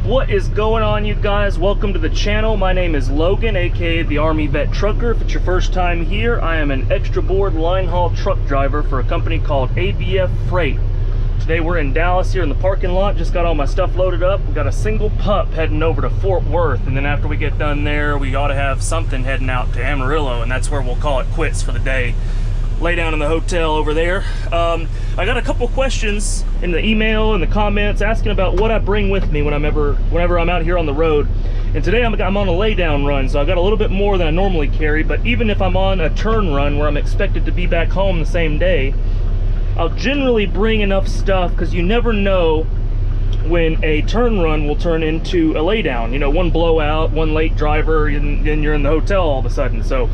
What is going on, you guys? Welcome to the channel. My name is Logan, aka the Army Vet Trucker. If it's your first time here, I am an extra board line haul truck driver for a company called ABF Freight. Today we're in Dallas here in the parking lot. Just got all my stuff loaded up. We got a single pup heading over to Fort Worth, and then after we get done there, we ought to have something heading out to Amarillo, and that's where we'll call it quits for the day. Lay down in the hotel over there. I got a couple questions in the email and the comments asking about what I bring with me whenever I'm out here on the road. And today I'm on a lay down run, so I got a little bit more than I normally carry. But even if I'm on a turn run where I'm expected to be back home the same day, I'll generally bring enough stuff, because you never know when a turn run will turn into a lay down. You know, one blowout, one late driver, and then you're in the hotel all of a sudden. So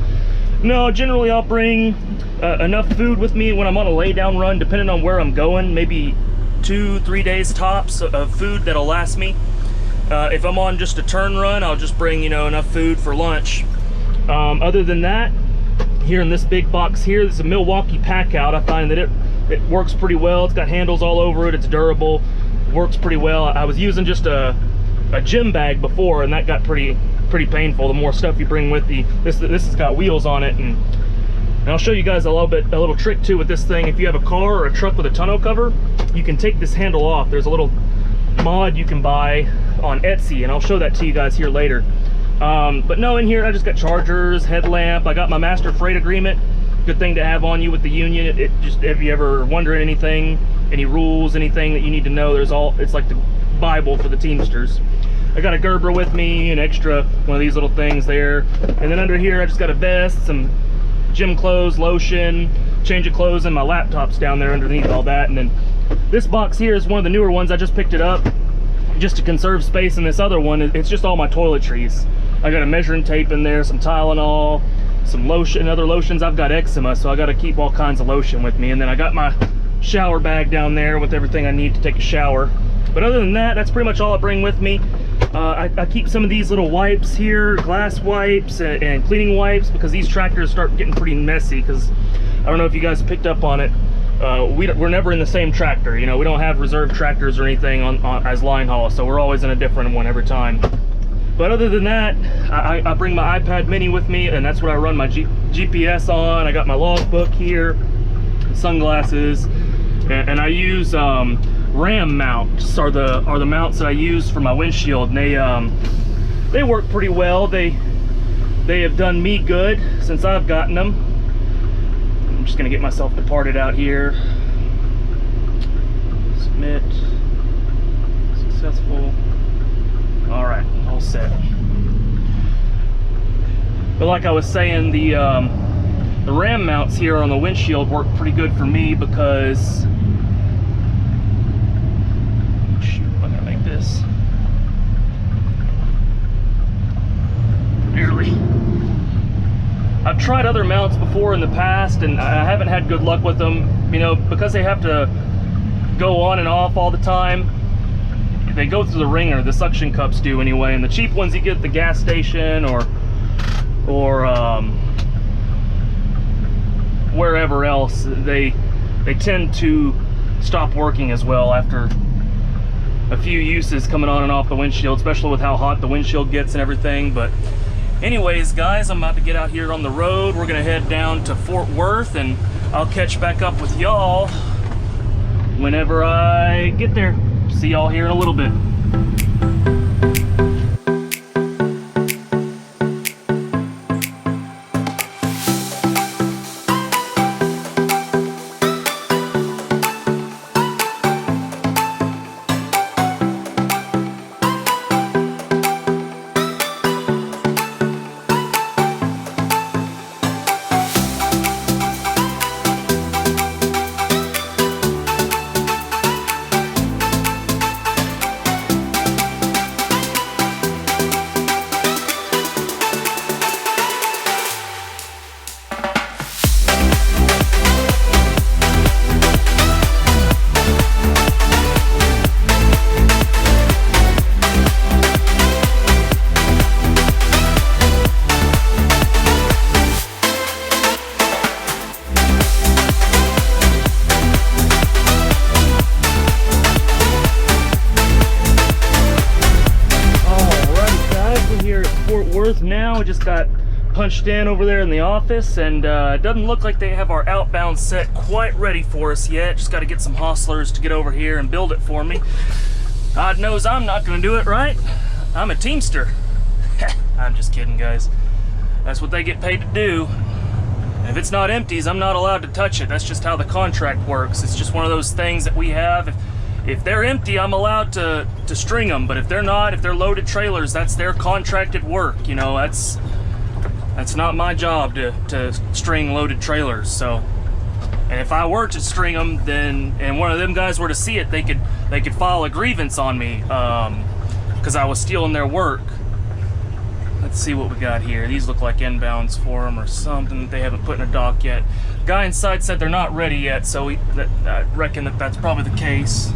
no, generally I'll bring enough food with me when I'm on a lay down run, depending on where I'm going, maybe 2-3 days tops of food that'll last me. If I'm on just a turn run, I'll just bring, you know, enough food for lunch. Other than that, here in this big box here, this is a Milwaukee pack out. I find that it works pretty well. It's got handles all over it, it's durable, works pretty well. I was using just a gym bag before, and that got pretty painful. The more stuff you bring with you, this has got wheels on it, and I'll show you guys a little trick too with this thing. If you have a car or a truck with a tonneau cover, you can take this handle off. There's a little mod you can buy on Etsy, and I'll show that to you guys here later. But no, in here I just got chargers, headlamp. I got my master freight agreement. Good thing to have on you with the union. It just, if you ever wondering anything, any rules, anything that you need to know, it's like the Bible for the Teamsters. I got a Gerber with me, an extra one of these little things there. And then under here, I just got a vest, some gym clothes, lotion, change of clothes, and my laptop's down there underneath all that. And then this box here is one of the newer ones. I just picked it up just to conserve space. And this other one, it's just all my toiletries. I got a measuring tape in there, some Tylenol, some lotion, other lotions. I've got eczema, so I got to keep all kinds of lotion with me. And then I got my shower bag down there with everything I need to take a shower. But other than that, that's pretty much all I bring with me. I keep some of these little wipes here, glass wipes and cleaning wipes, because these tractors start getting pretty messy. Because I don't know if you guys picked up on it, we're never in the same tractor. You know, we don't have reserve tractors or anything as line haul, so we're always in a different one every time. But other than that, I bring my iPad mini with me, and that's what I run my GPS on. I got my logbook here, sunglasses, and I use Ram mounts are the mounts that I use for my windshield, and they work pretty well. They have done me good since I've gotten them. I'm just gonna get myself departed out here. Submit. Successful. All right, all set. But like I was saying, the Ram mounts here on the windshield work pretty good for me, because I've tried other mounts before in the past, and I haven't had good luck with them, you know, because they have to go on and off all the time. They go through the ringer, the suction cups do anyway, and the cheap ones you get at the gas station or wherever else, they tend to stop working as well after a few uses coming on and off the windshield, especially with how hot the windshield gets and everything. But anyways, guys, I'm about to get out here on the road. We're gonna head down to Fort Worth, and I'll catch back up with y'all whenever I get there. See y'all here in a little bit. now. We just got punched in over there in the office, and it doesn't look like they have our outbound set quite ready for us yet. Just got to get some hostlers to get over here and build it for me. God knows I'm not going to do it, right? I'm a teamster. I'm just kidding, guys. That's what they get paid to do. And if it's not empties, I'm not allowed to touch it. That's just how the contract works. It's just one of those things that we have. If they're empty, I'm allowed to string them, but if they're not, if they're loaded trailers, that's their contracted work. You know, that's not my job to string loaded trailers. So, and if I were to string them, then, and one of them guys were to see it, they could file a grievance on me because I was stealing their work. Let's see what we got here. These look like inbounds for them or something that they haven't put in a dock yet. Guy inside said they're not ready yet, so I reckon that's probably the case.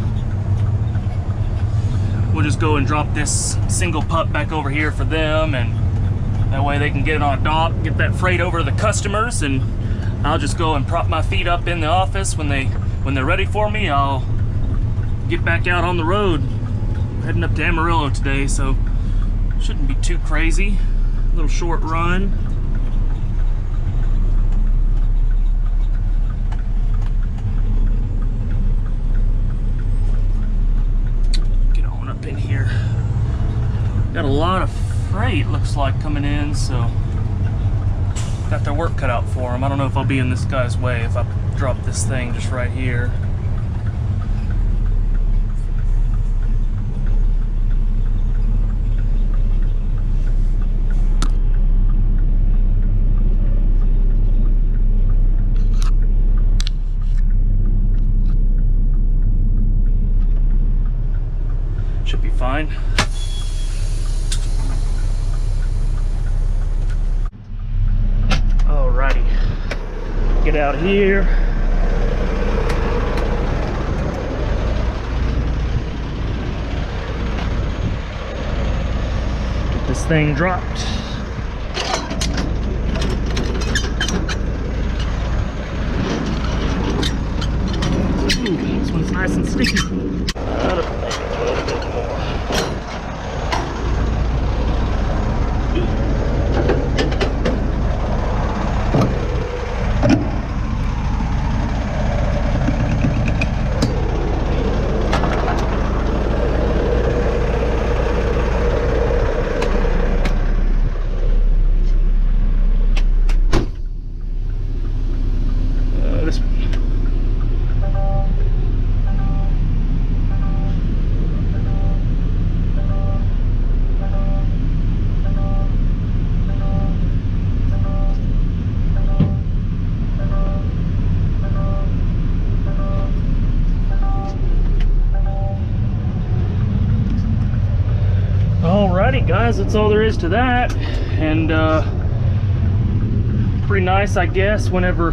We'll just go and drop this single pup back over here for them, and that way they can get it on a dock, get that freight over to the customers, and I'll just go and prop my feet up in the office. When they're ready for me, I'll get back out on the road. Heading up to Amarillo today, so shouldn't be too crazy. A little short run. Get on up in here. Got a lot of freight, looks like, coming in, so got their work cut out for them. I don't know if I'll be in this guy's way if I drop this thing just right here. Should be fine. Alrighty, get out here. Get this thing dropped. Ooh, this one's nice and sticky. Alrighty guys, that's all there is to that. And pretty nice, I guess, whenever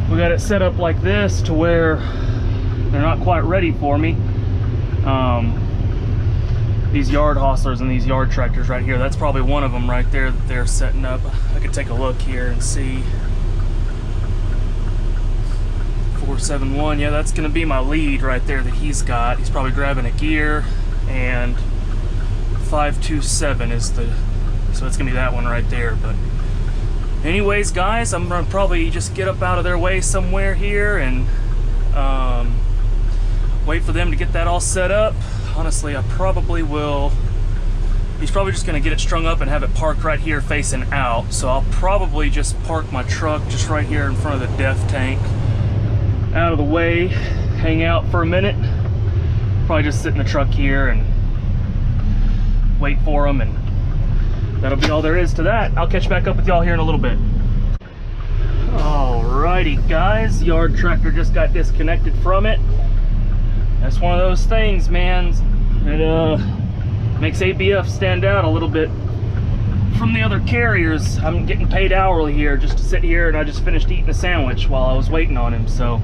we got it set up like this to where they're not quite ready for me. These yard hostlers and these yard tractors right here, that's probably one of them right there that they're setting up. I could take a look here and see. 471, yeah, that's gonna be my lead right there that he's got. He's probably grabbing a gear, and 527 is the, so it's gonna be that one right there. But anyways guys, I'm gonna probably just get up out of their way somewhere here and wait for them to get that all set up. Honestly, I probably will. He's probably just gonna get it strung up and have it parked right here facing out, so I'll probably just park my truck just right here in front of the def tank, out of the way, hang out for a minute, probably just sit in the truck here and wait for them, and that'll be all there is to that. I'll catch back up with y'all here in a little bit. Alrighty guys, yard tractor just got disconnected from it. That's one of those things, man. It makes ABF stand out a little bit from the other carriers. I'm getting paid hourly here just to sit here, and I just finished eating a sandwich while I was waiting on him. So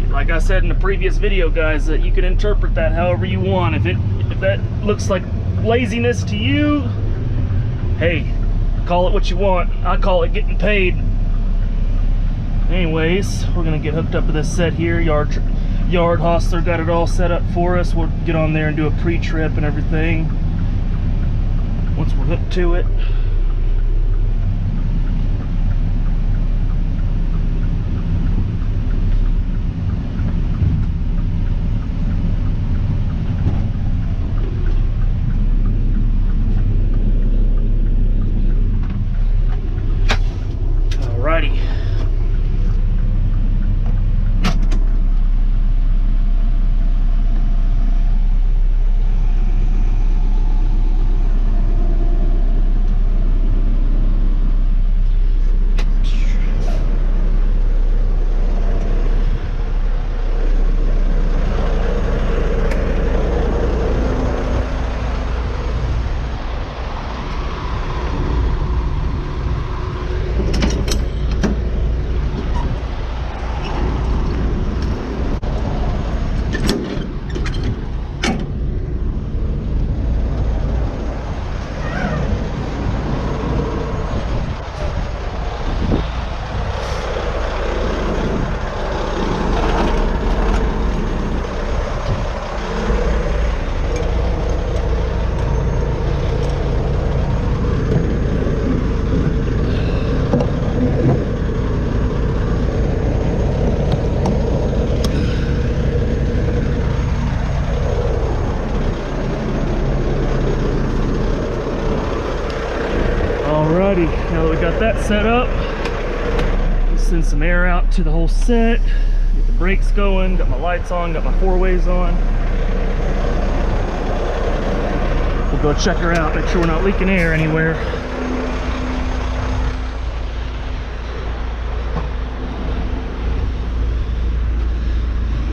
like I said in the previous video guys, that you can interpret that however you want. If that looks like laziness to you, hey, call it what you want. I call it getting paid. Anyways, we're gonna get hooked up to this set here. Yard hostler got it all set up for us. We'll get on there and do a pre-trip and everything. once we're hooked to it. Alrighty. Alrighty, now that we got that set up, let's send some air out to the whole set, get the brakes going, got my lights on, got my 4-ways on. We'll go check her out, make sure we're not leaking air anywhere.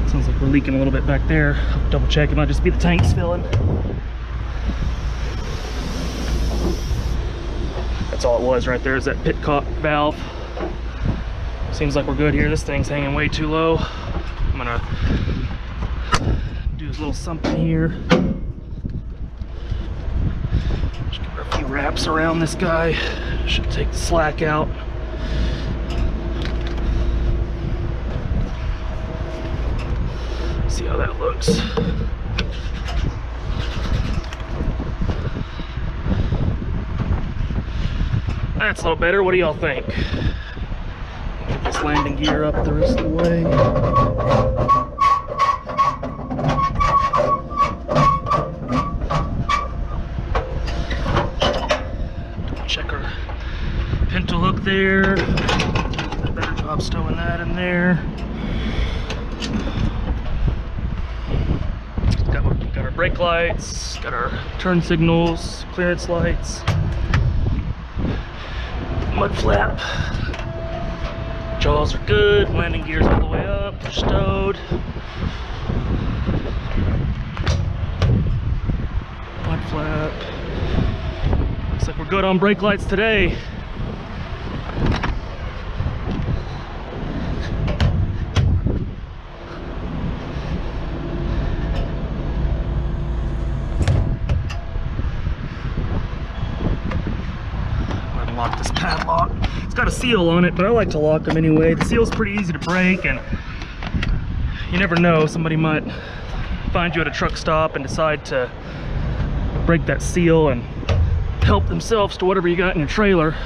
Sounds like we're leaking a little bit back there. I'll double check, it might just be the tanks filling. That's all it was right there, is that pitcock valve. Seems like we're good here. This thing's hanging way too low. I'm gonna do a little something here. Just give her a few wraps around this guy. Should take the slack out. See how that looks. That's a little better. What do y'all think? Get this landing gear up the rest of the way. Check our pintle hook there. Better job stowing that in there. Got our brake lights, got our turn signals, clearance lights. Mud flap. Jaws are good. Landing gears all the way up. They're stowed. Mud flap. Looks like we're good on brake lights today. Lock this padlock. It's got a seal on it, but I like to lock them anyway. The seal's pretty easy to break, and you never know, somebody might find you at a truck stop and decide to break that seal and help themselves to whatever you got in your trailer.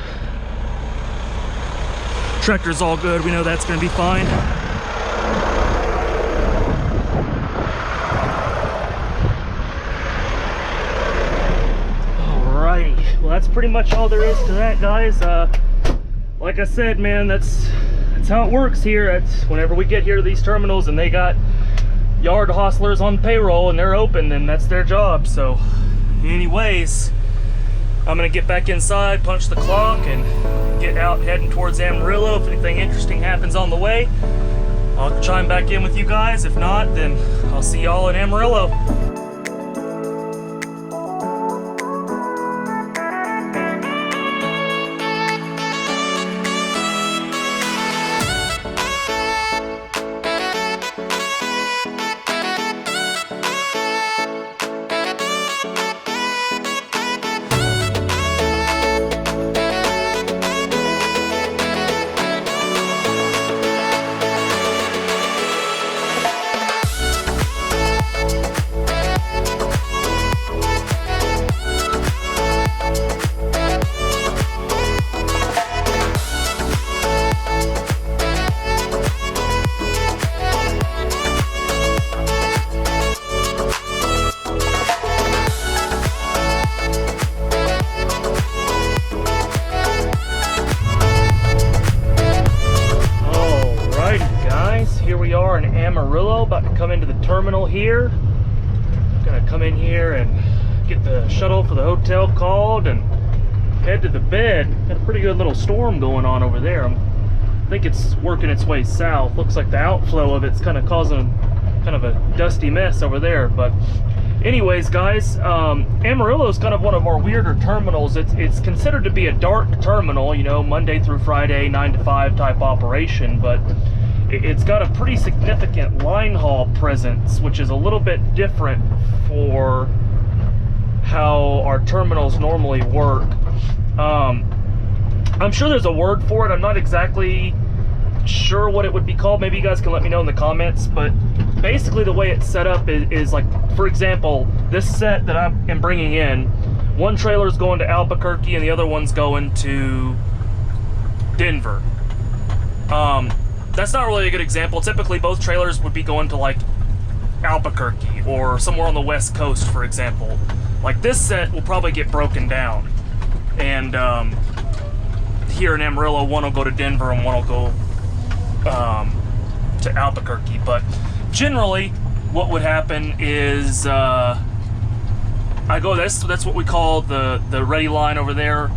Tractor's all good. We know that's going to be fine. Well, that's pretty much all there is to that, guys. Like I said, man, that's how it works here. It's whenever we get here to these terminals and they got yard hostlers on payroll and they're open, then that's their job. So anyways, I'm gonna get back inside, punch the clock, and get out heading towards Amarillo. If anything interesting happens on the way, I'll chime back in with you guys. If not, then I'll see y'all in Amarillo. are in Amarillo, about to come into the terminal here. Gonna come in here and get the shuttle for the hotel called and head to the bed. Got a pretty good little storm going on over there. I think it's working its way south. Looks like the outflow of it's kind of causing kind of a dusty mess over there. But anyways, guys, Amarillo is kind of one of our weirder terminals. It's considered to be a dark terminal, you know, Monday through Friday, 9 to 5 type operation, but it's got a pretty significant line haul presence, which is a little bit different for how our terminals normally work. I'm sure there's a word for it. I'm not exactly sure what it would be called. Maybe you guys can let me know in the comments, but basically the way it's set up is like, for example, this set that I am bringing in, one trailer is going to Albuquerque and the other one's going to Denver. That's not really a good example. Typically both trailers would be going to like Albuquerque or somewhere on the west coast, for example. Like this set will probably get broken down, and here in Amarillo, one will go to Denver and one will go to Albuquerque. But generally what would happen is I go, that's what we call the ready line over there,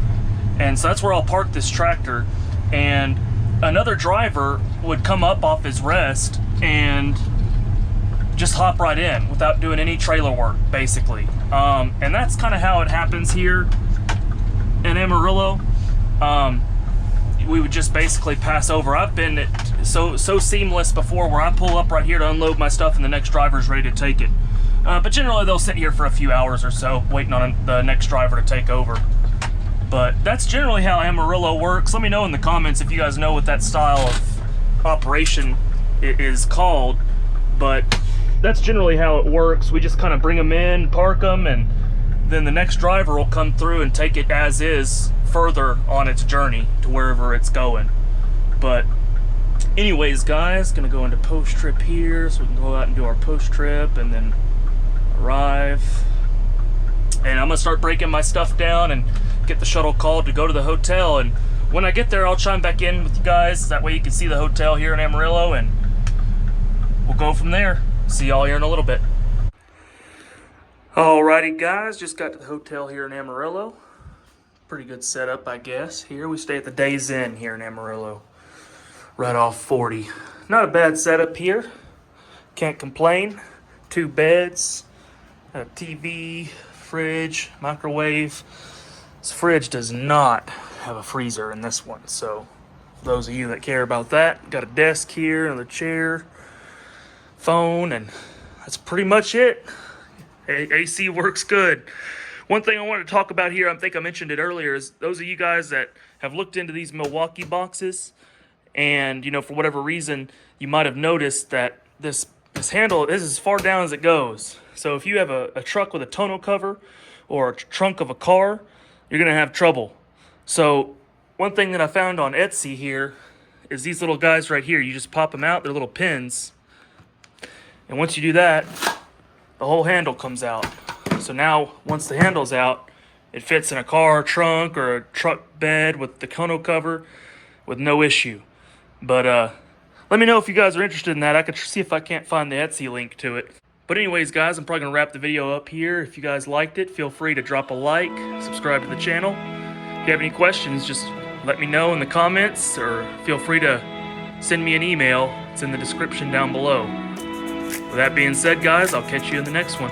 and so that's where I'll park this tractor, and another driver would come up off his rest and just hop right in without doing any trailer work, basically. And that's kind of how it happens here in Amarillo. We would just basically pass over. I've been so seamless before where I pull up right here to unload my stuff and the next driver's ready to take it. But generally they'll sit here for a few hours or so waiting on the next driver to take over. But that's generally how Amarillo works. Let me know in the comments if you guys know what that style of operation is called. But that's generally how it works. We just kind of bring them in, park them, and then the next driver will come through and take it as is further on its journey to wherever it's going. But anyways, guys, gonna go into post trip here so we can go out and do our post trip and then arrive. And I'm gonna start breaking my stuff down and get the shuttle called to go to the hotel. And when I get there, I'll chime back in with you guys. That way you can see the hotel here in Amarillo, and we'll go from there. See y'all here in a little bit. Alrighty, guys, just got to the hotel here in Amarillo. Pretty good setup, I guess. Here we stay at the Days Inn here in Amarillo, right off 40. Not a bad setup here. Can't complain. 2 beds, a TV, fridge, microwave. This fridge does not have a freezer in this one, so for those of you that care about that, got a desk here, another chair, phone, and that's pretty much it. AC works good. One thing I wanted to talk about here, I think I mentioned it earlier, is those of you guys that have looked into these Milwaukee boxes, and you know, for whatever reason, you might have noticed that this handle is as far down as it goes. So if you have a truck with a tonneau cover or a trunk of a car, you're gonna have trouble. So one thing that I found on Etsy here is these little guys right here. You just pop them out, they're little pins. And once you do that, the whole handle comes out. So now, once the handle's out, it fits in a car trunk or a truck bed with the tonneau cover with no issue. But let me know if you guys are interested in that. I could see if I can't find the Etsy link to it. But anyways, guys, I'm probably going to wrap the video up here. If you guys liked it, feel free to drop a like, subscribe to the channel. If you have any questions, just let me know in the comments, or feel free to send me an email. It's in the description down below. With that being said, guys, I'll catch you in the next one.